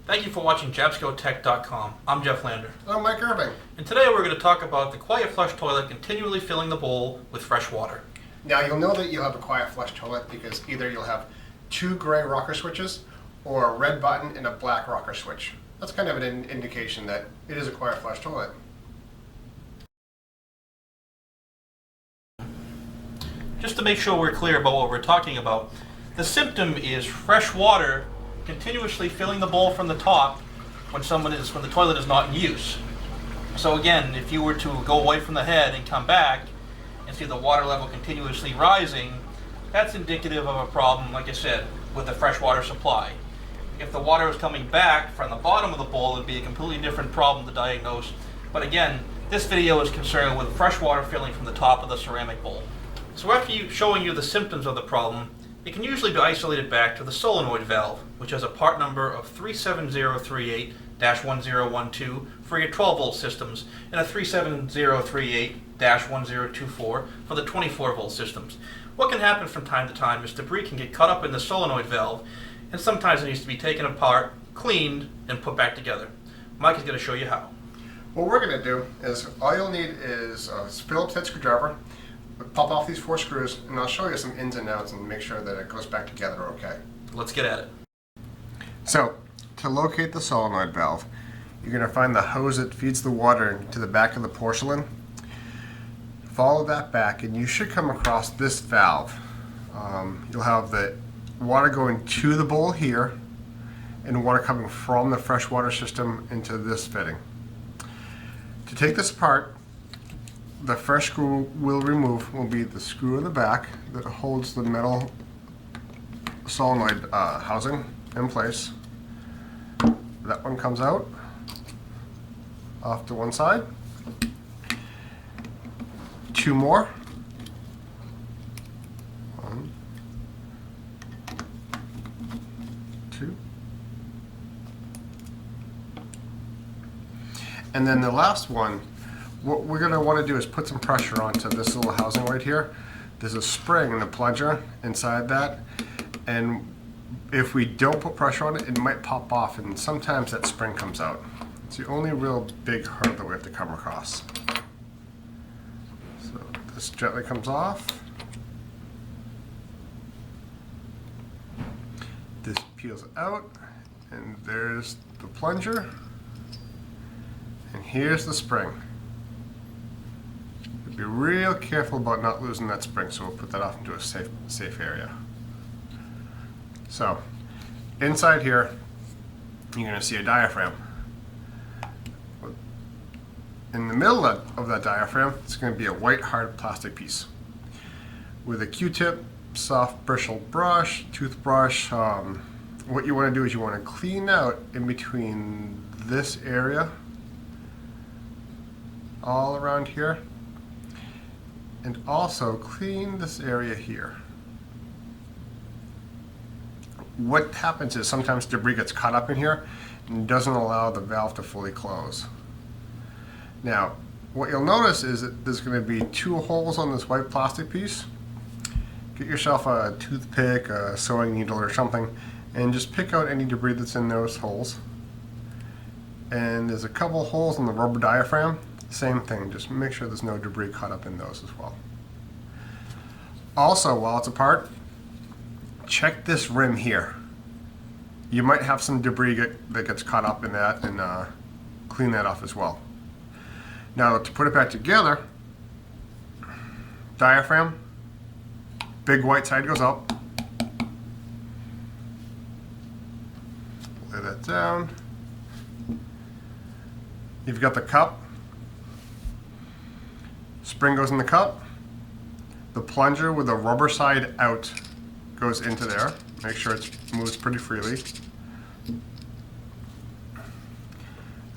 Thank you for watching JabscoTech.com. I'm Jeff Lander. I'm Mike Irving. And today we're going to talk about the quiet flush toilet continually filling the bowl with fresh water. Now you'll know that you'll have a quiet flush toilet because either you'll have two gray rocker switches or a red button and a black rocker switch. That's kind of an indication that it is a quiet flush toilet. Just to make sure we're clear about what we're talking about, the symptom is fresh water continuously filling the bowl from the top when the toilet is not in use. So again, if you were to go away from the head and come back and see the water level continuously rising, that's indicative of a problem, like I said, with the fresh water supply. If the water was coming back from the bottom of the bowl, it would be a completely different problem to diagnose. But again, this video is concerned with fresh water filling from the top of the ceramic bowl. So after showing you the symptoms of the problem, it can usually be isolated back to the solenoid valve, which has a part number of 37038-1012 for your 12 volt systems and a 37038-1024 for the 24 volt systems. What can happen from time to time is debris can get caught up in the solenoid valve, and sometimes it needs to be taken apart, cleaned, and put back together. Mike is going to show you how. What we're going to do is all you'll need is a Phillips head screwdriver. Pop off these 4 screws, and I'll show you some ins and outs and make sure that it goes back together okay. Let's get at it. So, to locate the solenoid valve, you're going to find the hose that feeds the water to the back of the porcelain. Follow that back, and you should come across this valve. You'll have the water going to the bowl here, and water coming from the freshwater system into this fitting. To take this apart, the first screw we'll remove will be the screw in the back that holds the metal solenoid housing in place. That one comes out off to one side. 2 more. 1, 2. And then the last one, what we're going to want to do is put some pressure onto this little housing right here. There's a spring and a plunger inside that, and if we don't put pressure on it, it might pop off, and sometimes that spring comes out. It's the only real big hurdle that we have to come across. So this gently comes off. This peels out, and there's the plunger, and here's the spring. Be real careful about not losing that spring, so we'll put that off into a safe area. So, inside here, you're going to see a diaphragm. In the middle of that diaphragm, it's going to be a white hard plastic piece. With a Q-tip, soft bristle brush, toothbrush, what you want to do is you want to clean out in between this area, all around here, and also clean this area here. What happens is sometimes debris gets caught up in here and doesn't allow the valve to fully close. Now, what you'll notice is that there's going to be 2 holes on this white plastic piece. Get yourself a toothpick, a sewing needle or something, and just pick out any debris that's in those holes. And there's a couple holes in the rubber diaphragm. Same thing, just make sure there's no debris caught up in those as well. Also, while it's apart, check this rim here. You might have some debris that gets caught up in that, and clean that off as well. Now, to put it back together, diaphragm, big white side goes up. Lay that down. You've got the cup. Spring goes in the cup. The plunger with the rubber side out goes into there. Make sure it moves pretty freely.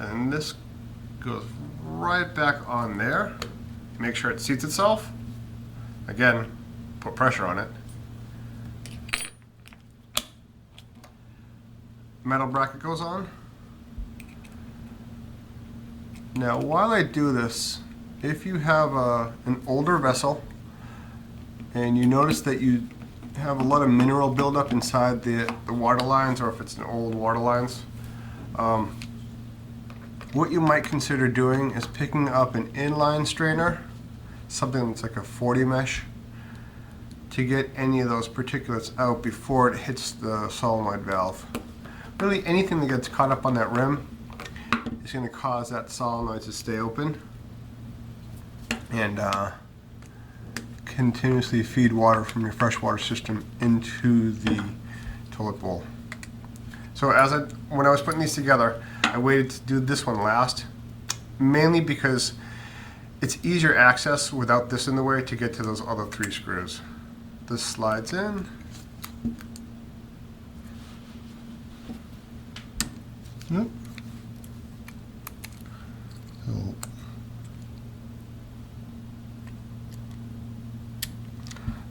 And this goes right back on there. Make sure it seats itself. Again, put pressure on it. Metal bracket goes on. Now, while I do this, if you have an older vessel and you notice that you have a lot of mineral buildup inside the water lines, or if it's an old water lines, What you might consider doing is picking up an inline strainer, something that's like a 40 mesh, to get any of those particulates out before it hits the solenoid valve. Really anything that gets caught up on that rim is going to cause that solenoid to stay open and continuously feed water from your freshwater system into the toilet bowl. So when I was putting these together, I waited to do this one last, mainly because it's easier access without this in the way to get to those other 3 screws. This slides in. Yep. So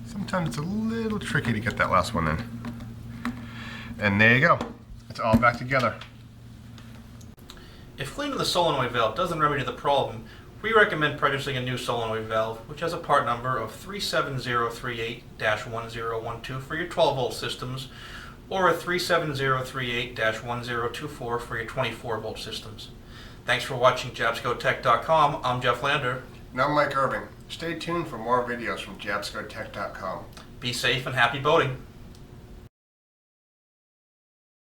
sometimes it's a little tricky to get that last one in. And there you go. It's all back together. If cleaning the solenoid valve doesn't remedy the problem, we recommend purchasing a new solenoid valve, which has a part number of 37038-1012 for your 12-volt systems, or a 37038-1024 for your 24-volt systems. Thanks for watching JabscoTech.com. I'm Jeff Lander. And I'm Mike Irving. Stay tuned for more videos from JabscoTech.com. Be safe and happy boating.